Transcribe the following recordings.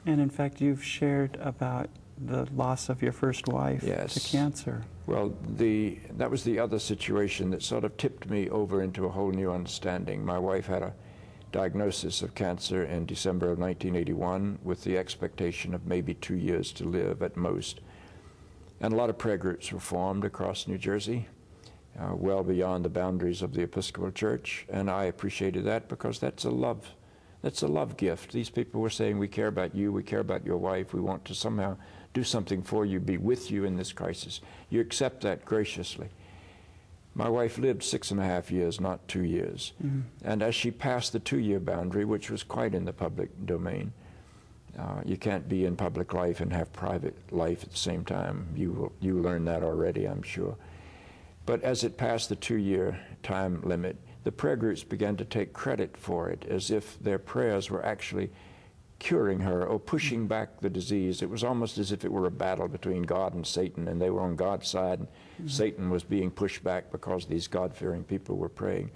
And in fact, you've shared about the loss of your first wife to cancer. Well, that was the other situation that sort of tipped me over into a whole new understanding. My wife had a diagnosis of cancer in December of 1981 with the expectation of maybe 2 years to live at most. And a lot of prayer groups were formed across New Jersey, well beyond the boundaries of the Episcopal Church, and I appreciated that because that's a love gift. These people were saying, we care about you, we care about your wife, we want to somehow do something for you, be with you in this crisis. You accept that graciously. My wife lived 6.5 years, not 2 years. Mm-hmm. And as she passed the 2-year boundary, which was quite in the public domain, you can't be in public life and have private life at the same time. You learned that already, I'm sure. But as it passed the 2-year time limit, the prayer groups began to take credit for it as if their prayers were actually curing her or pushing back the disease. It was almost as if it were a battle between God and Satan, and they were on God's side, and Satan was being pushed back because these God-fearing people were praying.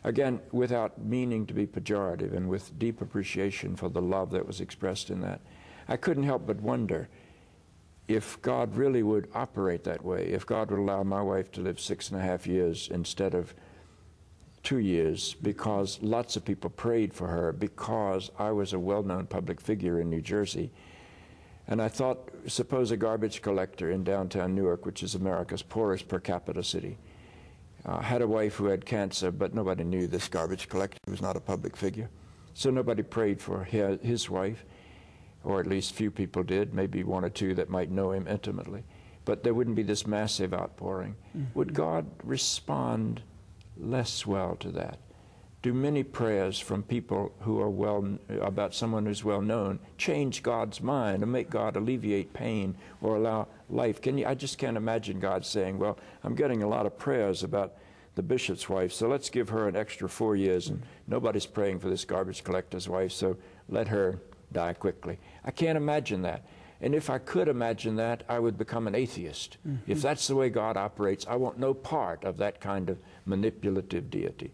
Again, without meaning to be pejorative and with deep appreciation for the love that was expressed in that, I couldn't help but wonder if God really would operate that way, if God would allow my wife to live 6.5 years instead of 2 years, because lots of people prayed for her, because I was a well-known public figure in New Jersey. And I thought, suppose a garbage collector in downtown Newark, which is America's poorest per capita city, had a wife who had cancer, but nobody knew this garbage collector. He was not a public figure. So nobody prayed for his wife, or at least few people did, maybe 1 or 2 that might know him intimately. But there wouldn't be this massive outpouring. Mm-hmm. Would God respond less well to that? Do many prayers from people who are about someone who's well known change God's mind and make God alleviate pain or allow life? I just can't imagine God saying, well, I'm getting a lot of prayers about the bishop's wife, so let's give her an extra 4 years, and nobody's praying for this garbage collector's wife, so let her die quickly. I can't imagine that. And if I could imagine that, I would become an atheist. Mm-hmm. If that's the way God operates, I want no part of that kind of manipulative deity.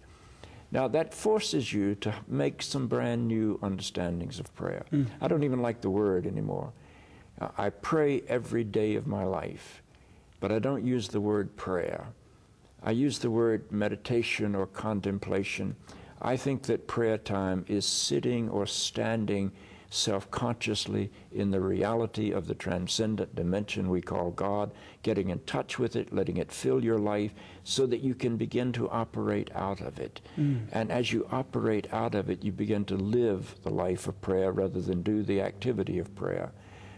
Now, that forces you to make some brand new understandings of prayer. I don't even like the word anymore. I pray every day of my life, but I don't use the word prayer. I use the word meditation or contemplation. I think that prayer time is sitting or standing self-consciously in the reality of the transcendent dimension we call God, getting in touch with it, letting it fill your life so that you can begin to operate out of it. And as you operate out of it, you begin to live the life of prayer rather than do the activity of prayer.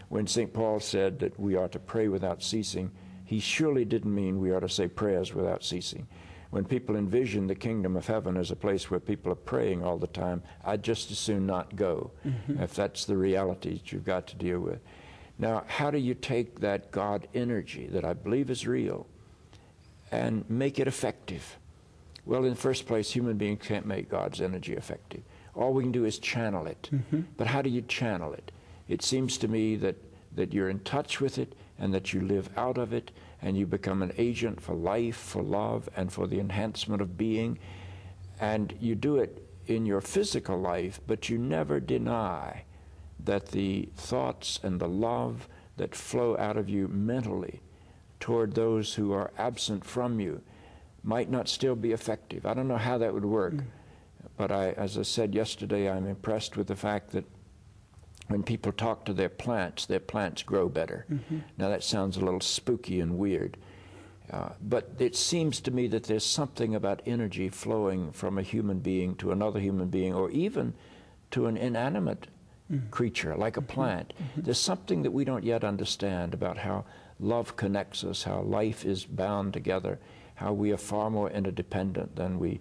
When St. Paul said that we are to pray without ceasing, he surely didn't mean we are to say prayers without ceasing. When people envision the kingdom of heaven as a place where people are praying all the time, I'd just as soon not go, if that's the reality that you've got to deal with. Now, how do you take that God energy that I believe is real and make it effective? Well, in the first place, human beings can't make God's energy effective. All we can do is channel it. But how do you channel it? It seems to me that you're in touch with it and that you live out of it, and you become an agent for life, for love, and for the enhancement of being. And you do it in your physical life, but you never deny that the thoughts and the love that flow out of you mentally toward those who are absent from you might not still be effective. I don't know how that would work, but as I said yesterday, I'm impressed with the fact that when people talk to their plants grow better. Now that sounds a little spooky and weird, but it seems to me that there's something about energy flowing from a human being to another human being, or even to an inanimate creature like a plant. There's something that we don't yet understand about how love connects us, how life is bound together, how we are far more interdependent than we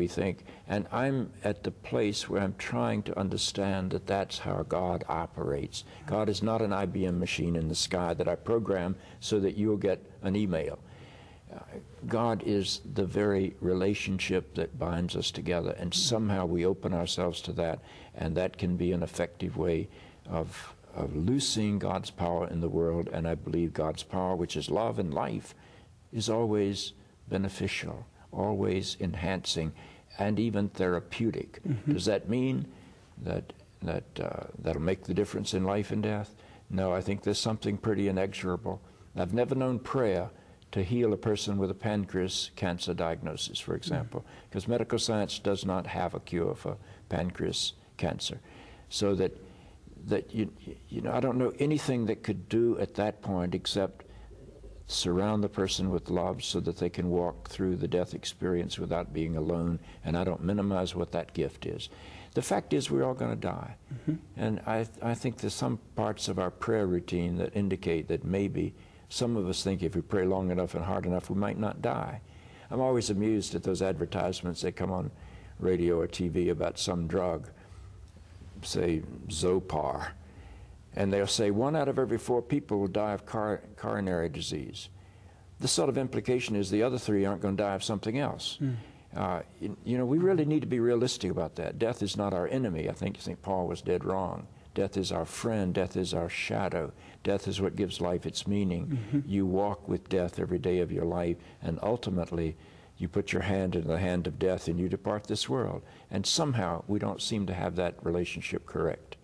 think. And I'm at the place where I'm trying to understand that that's how God operates. God is not an IBM machine in the sky that I program so that you'll get an email. God is the very relationship that binds us together, and somehow we open ourselves to that, and that can be an effective way of loosing God's power in the world. And I believe God's power, which is love and life, is always beneficial, always enhancing, and even therapeutic. Does that mean that that'll make the difference in life and death. No, I think there's something pretty inexorable. I've never known prayer to heal a person with a pancreas cancer diagnosis, for example, because medical science does not have a cure for pancreas cancer. So that you know, I don't know anything that could do at that point except surround the person with love so that they can walk through the death experience without being alone, and I don't minimize what that gift is. The fact is we're all going to die. And I think there's some parts of our prayer routine that indicate that maybe some of us think if we pray long enough and hard enough, we might not die. I'm always amused at those advertisements that come on radio or TV about some drug, say Zopar, and they'll say 1 out of every 4 people will die of coronary disease. The sort of implication is the other 3 aren't going to die of something else. You know, we really need to be realistic about that. Death is not our enemy. I think Paul was dead wrong. Death is our friend. Death is our shadow. Death is what gives life its meaning. You walk with death every day of your life, and ultimately you put your hand in the hand of death and you depart this world. And somehow we don't seem to have that relationship correct.